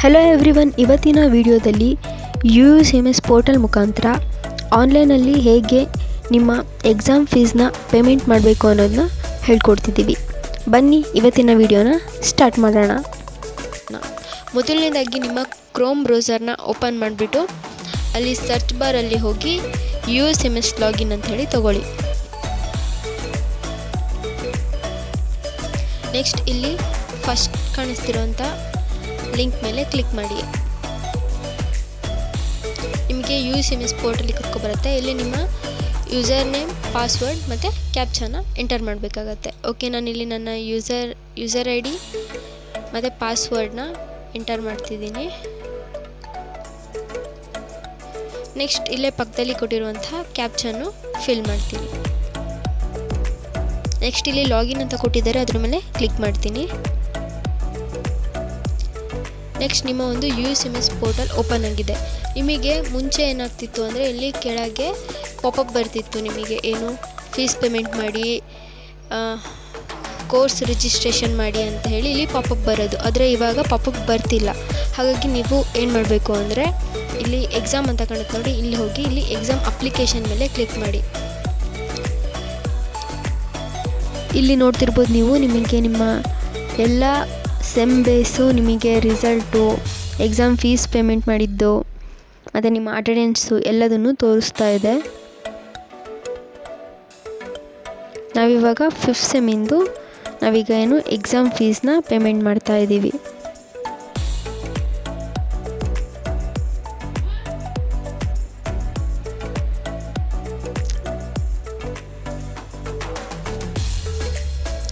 Hello everyone, ಇವತ್ತಿನ ವಿಡಿಯೋದಲ್ಲಿ UUCMS portal ಮುಖಾಂತರ ಆನ್ಲೈನಲ್ಲಿ ಹೇಗೆ ನಿಮ್ಮ ಎಕ್ಸಾಮ್ ಫೀಸ್ನ ಪೇಮೆಂಟ್ ಮಾಡಬೇಕು ಅನ್ನೋದನ್ನ ಹೇಳ್ಕೊಡ್ತಿದ್ದೀವಿ. ಬನ್ನಿ ಇವತ್ತಿನ ವಿಡಿಯೋನ ಸ್ಟಾರ್ಟ್ ಮಾಡೋಣ. ಮೊದಲನೇದಾಗಿ ನಿಮ್ಮ ಕ್ರೋಮ್ ಬ್ರೌಸರ್ನ ಓಪನ್ ಮಾಡಿಬಿಟ್ಟು ಅಲ್ಲಿ ಸರ್ಚ್ ಬಾರಲ್ಲಿ ಹೋಗಿ UUCMS ಲಾಗಿನ್ ಅಂತ ಹೇಳಿ ತಗೊಳ್ಳಿ. ನೆಕ್ಸ್ಟ್ ಇಲ್ಲಿ ಫಸ್ಟ್ ಕಾಣಿಸ್ತಿರೋಂಥ ಲಿಂಕ್ ಮೇಲೆ ಕ್ಲಿಕ್ ಮಾಡಿ. ನಿಮಗೆ UUCMS ಪೋರ್ಟಲಿಗೆ ಕರ್ಕೊಬರುತ್ತೆ. ಇಲ್ಲಿ ನಿಮ್ಮ ಯೂಸರ್ ನೇಮ್, ಪಾಸ್ವರ್ಡ್ ಮತ್ತು ಕ್ಯಾಪ್ಚಾನ ಎಂಟರ್ ಮಾಡಬೇಕಾಗತ್ತೆ. ಓಕೆ, ನಾನಿಲ್ಲಿ ನನ್ನ ಯೂಸರ್ ID ಮತ್ತು ಪಾಸ್ವರ್ಡ್ನ ಎಂಟರ್ ಮಾಡ್ತಿದ್ದೀನಿ. ನೆಕ್ಸ್ಟ್ ಇಲ್ಲೇ ಪಕ್ಕದಲ್ಲಿ ಕೊಟ್ಟಿರುವಂತಹ ಕ್ಯಾಪ್ಚಾನು ಫಿಲ್ ಮಾಡ್ತೀನಿ. ನೆಕ್ಸ್ಟ್ ಇಲ್ಲಿ ಲಾಗಿನ್ ಅಂತ ಕೊಟ್ಟಿದ್ದಾರೆ, ಅದ್ರ ಮೇಲೆ ಕ್ಲಿಕ್ ಮಾಡ್ತೀನಿ. ನೆಕ್ಸ್ಟ್ ನಿಮ್ಮ ಒಂದು UUCMS ಪೋರ್ಟಲ್ ಓಪನ್ ಆಗಿದೆ. ನಿಮಗೆ ಮುಂಚೆ ಏನಾಗ್ತಿತ್ತು ಅಂದರೆ ಇಲ್ಲಿ ಕೆಳಗೆ ಪಾಪಪ್ ಬರ್ತಿತ್ತು, ನಿಮಗೆ ಏನು ಫೀಸ್ ಪೇಮೆಂಟ್ ಮಾಡಿ, ಕೋರ್ಸ್ ರಿಜಿಸ್ಟ್ರೇಷನ್ ಮಾಡಿ ಅಂತ ಹೇಳಿ ಇಲ್ಲಿ ಪಾಪಪ್ ಬರೋದು. ಆದರೆ ಇವಾಗ ಪಾಪಪ್ ಬರ್ತಿಲ್ಲ. ಹಾಗಾಗಿ ನೀವು ಏನು ಮಾಡಬೇಕು ಅಂದರೆ ಇಲ್ಲಿ ಎಕ್ಸಾಮ್ ಅಂತ ಕಾಣುತ್ತೆ ನೋಡಿ, ಇಲ್ಲಿ ಹೋಗಿ ಇಲ್ಲಿ ಎಕ್ಸಾಮ್ ಅಪ್ಲಿಕೇಶನ್ ಮೇಲೆ ಕ್ಲಿಕ್ ಮಾಡಿ. ಇಲ್ಲಿ ನೋಡ್ತಿರ್ಬೋದು ನೀವು, ನಿಮಗೆ ನಿಮ್ಮ ಎಲ್ಲ ಸೆಮ್ ಬೇಸು, ನಿಮಗೆ ರಿಸಲ್ಟು, ಎಕ್ಸಾಮ್ ಫೀಸ್ ಪೇಮೆಂಟ್ ಮಾಡಿದ್ದು ಮತ್ತು ನಿಮ್ಮ ಅಟೆಂಡೆನ್ಸು ಎಲ್ಲದನ್ನು ತೋರಿಸ್ತಾ ಇದೆ. ನಾವಿವಾಗ 5th ಸೆಮ್ಮಿಂದು ನಾವೀಗ ಏನು ಎಕ್ಸಾಮ್ ಫೀಸ್ನ ಪೇಮೆಂಟ್ ಮಾಡ್ತಾ ಇದ್ದೀವಿ.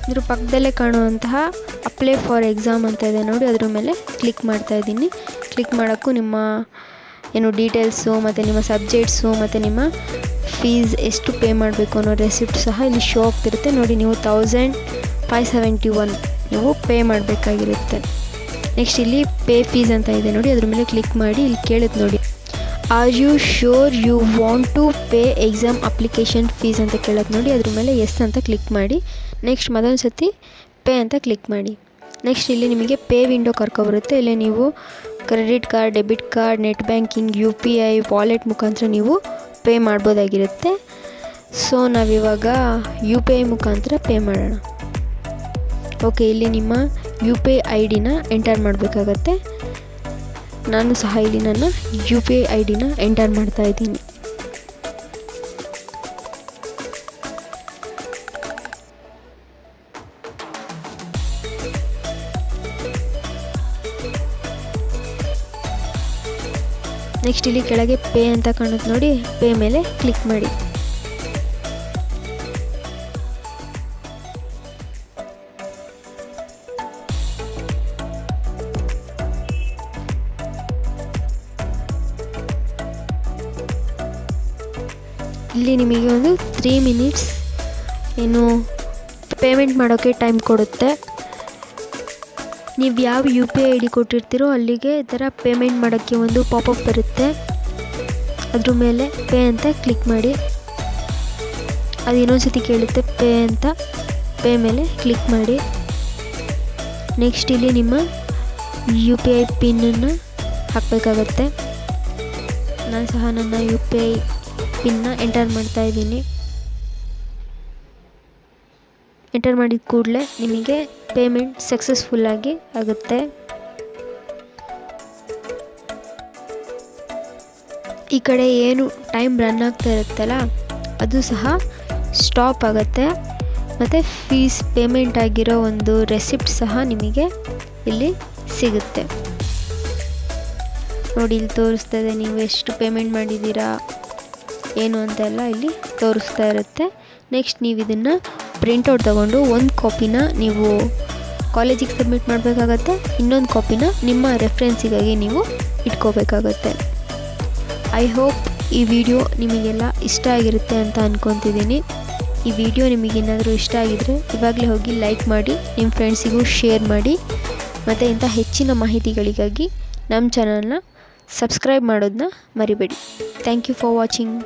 ಇದ್ರ ಪಕ್ಕದಲ್ಲೇ ಕಾಣುವಂತಹ ಅಪ್ಲೈ ಫಾರ್ ಎಕ್ಸಾಮ್ ಅಂತ ಇದೆ ನೋಡಿ, ಅದ್ರ ಮೇಲೆ ಕ್ಲಿಕ್ ಮಾಡ್ತಾ ಇದ್ದೀನಿ. ಕ್ಲಿಕ್ ಮಾಡೋಕ್ಕೂ ನಿಮ್ಮ ಏನು ಡೀಟೇಲ್ಸು ಮತ್ತು ನಿಮ್ಮ ಸಬ್ಜೆಕ್ಟ್ಸು ಮತ್ತು ನಿಮ್ಮ ಫೀಸ್ ಎಷ್ಟು ಪೇ ಮಾಡಬೇಕು ಅನ್ನೋ ರೆಸಿಪ್ಟ್ ಸಹ ಇಲ್ಲಿ ಶೋ ಆಗ್ತಿರುತ್ತೆ ನೋಡಿ. ನೀವು 1571 ನೀವು ಪೇ ಮಾಡಬೇಕಾಗಿರುತ್ತೆ. ನೆಕ್ಸ್ಟ್ ಇಲ್ಲಿ ಪೇ ಫೀಸ್ ಅಂತ ಇದೆ ನೋಡಿ, ಅದ್ರ ಮೇಲೆ ಕ್ಲಿಕ್ ಮಾಡಿ. ಇಲ್ಲಿ ಕೇಳುತ್ತೆ ನೋಡಿ, are you sure you want to pay exam application fees ಅಂತ ಕೇಳುತ್ತೆ ನೋಡಿ, ಅದ್ರ ಮೇಲೆ ಎಸ್ ಅಂತ ಕ್ಲಿಕ್ ಮಾಡಿ. ನೆಕ್ಸ್ಟ್ ಮತ್ತೊಂದು ಸತಿ ಪೇ ಅಂತ ಕ್ಲಿಕ್ ಮಾಡಿ. ನೆಕ್ಸ್ಟ್ ಇಲ್ಲಿ ನಿಮಗೆ ಪೇ ವಿಂಡೋ ಕರ್ಕೊಬರುತ್ತೆ. ಇಲ್ಲಿ ನೀವು credit card, debit card, net banking, UPI, wallet ಮುಖಾಂತರ ನೀವು ಪೇ ಮಾಡ್ಬೋದಾಗಿರುತ್ತೆ. ಸೊ ನಾವಿವಾಗ UPI ಮುಖಾಂತರ ಪೇ ಮಾಡೋಣ. ಓಕೆ, ಇಲ್ಲಿ ನಿಮ್ಮ UPI ID-ನ ಎಂಟರ್ ಮಾಡಬೇಕಾಗತ್ತೆ. ನಾನು ಸಹ ಇಲ್ಲಿ ನನ್ನ UPI ID-ನ ಎಂಟರ್ ಮಾಡ್ತಾ ಇದ್ದೀನಿ. ನೆಕ್ಸ್ಟ್ ಇಲ್ಲಿ ಕೆಳಗೆ ಪೇ ಅಂತ ಕಾಣುತ್ತೆ ನೋಡಿ, ಪೇ ಮೇಲೆ ಕ್ಲಿಕ್ ಮಾಡಿ. ಇಲ್ಲಿ ನಿಮಗೆ ಒಂದು 3 ಮಿನಿಟ್ಸ್ ಏನು ಪೇಮೆಂಟ್ ಮಾಡೋಕ್ಕೆ ಟೈಮ್ ಕೊಡುತ್ತೆ. ನೀವು ಯಾವ UPI ID ಕೊಟ್ಟಿರ್ತೀರೋ ಅಲ್ಲಿಗೆ ಈ ಥರ ಪೇಮೆಂಟ್ ಮಾಡೋಕ್ಕೆ ಒಂದು ಪಾಪಪ್ ಬರುತ್ತೆ. ಅದ್ರ ಮೇಲೆ ಪೇ ಅಂತ ಕ್ಲಿಕ್ ಮಾಡಿ. ಅದು ಇನ್ನೊಂದು ಸತಿ ಕೇಳುತ್ತೆ ಪೇ ಅಂತ, ಪೇ ಮೇಲೆ ಕ್ಲಿಕ್ ಮಾಡಿ. ನೆಕ್ಸ್ಟ್ ಇಲ್ಲಿ ನಿಮ್ಮ UPI ಪಿನ್ನನ್ನು ಹಾಕಬೇಕಾಗತ್ತೆ. ನಾನು ಸಹ ನನ್ನ UPI ಪಿನ್ನ ಎಂಟರ್ ಮಾಡ್ತಾ ಇದ್ದೀನಿ. ಎಂಟರ್ ಮಾಡಿದ ಕೂಡಲೇ ನಿಮಗೆ ಪೇಮೆಂಟ್ ಸಕ್ಸಸ್ಫುಲ್ಲಾಗಿ ಆಗುತ್ತೆ. ಈ ಕಡೆ ಏನು ಟೈಮ್ ರನ್ ಆಗ್ತಾ ಇರುತ್ತಲ್ಲ ಅದು ಸಹ ಸ್ಟಾಪ್ ಆಗುತ್ತೆ. ಮತ್ತು ಫೀಸ್ ಪೇಮೆಂಟ್ ಆಗಿರೋ ಒಂದು ರೆಸಿಪ್ಟ್ ಸಹ ನಿಮಗೆ ಇಲ್ಲಿ ಸಿಗುತ್ತೆ ನೋಡಿ. ಇಲ್ಲಿ ತೋರಿಸ್ತಾ ಇದೆ ನೀವು ಎಷ್ಟು ಪೇಮೆಂಟ್ ಮಾಡಿದ್ದೀರಾ ಏನು ಅಂತೆಲ್ಲ ಇಲ್ಲಿ ತೋರಿಸ್ತಾ ಇರುತ್ತೆ. ನೆಕ್ಸ್ಟ್ ನೀವು ಇದನ್ನು ಪ್ರಿಂಟೌಟ್ ತೊಗೊಂಡು ಒಂದು ಕಾಪಿನ ನೀವು ಕಾಲೇಜಿಗೆ ಸಬ್ಮಿಟ್ ಮಾಡಬೇಕಾಗತ್ತೆ. ಇನ್ನೊಂದು ಕಾಪಿನ ನಿಮ್ಮ ರೆಫರೆನ್ಸಿಗಾಗಿ ನೀವು ಇಟ್ಕೋಬೇಕಾಗತ್ತೆ. ಐ ಹೋಪ್ ಈ ವಿಡಿಯೋ ನಿಮಗೆಲ್ಲ ಇಷ್ಟ ಆಗಿರುತ್ತೆ ಅಂತ ಅಂದ್ಕೊತಿದ್ದೀನಿ. ಈ ವಿಡಿಯೋ ನಿಮಗೇನಾದರೂ ಇಷ್ಟ ಆಗಿದರೆ ಇವಾಗಲೇ ಹೋಗಿ ಲೈಕ್ ಮಾಡಿ, ನಿಮ್ಮ ಫ್ರೆಂಡ್ಸಿಗೂ ಶೇರ್ ಮಾಡಿ. ಮತ್ತು ಇಂಥ ಹೆಚ್ಚಿನ ಮಾಹಿತಿಗಳಿಗಾಗಿ ನಮ್ಮ ಚಾನಲ್ನ ಸಬ್ಸ್ಕ್ರೈಬ್ ಮಾಡೋದನ್ನ ಮರಿಬೇಡಿ. Thank you for watching.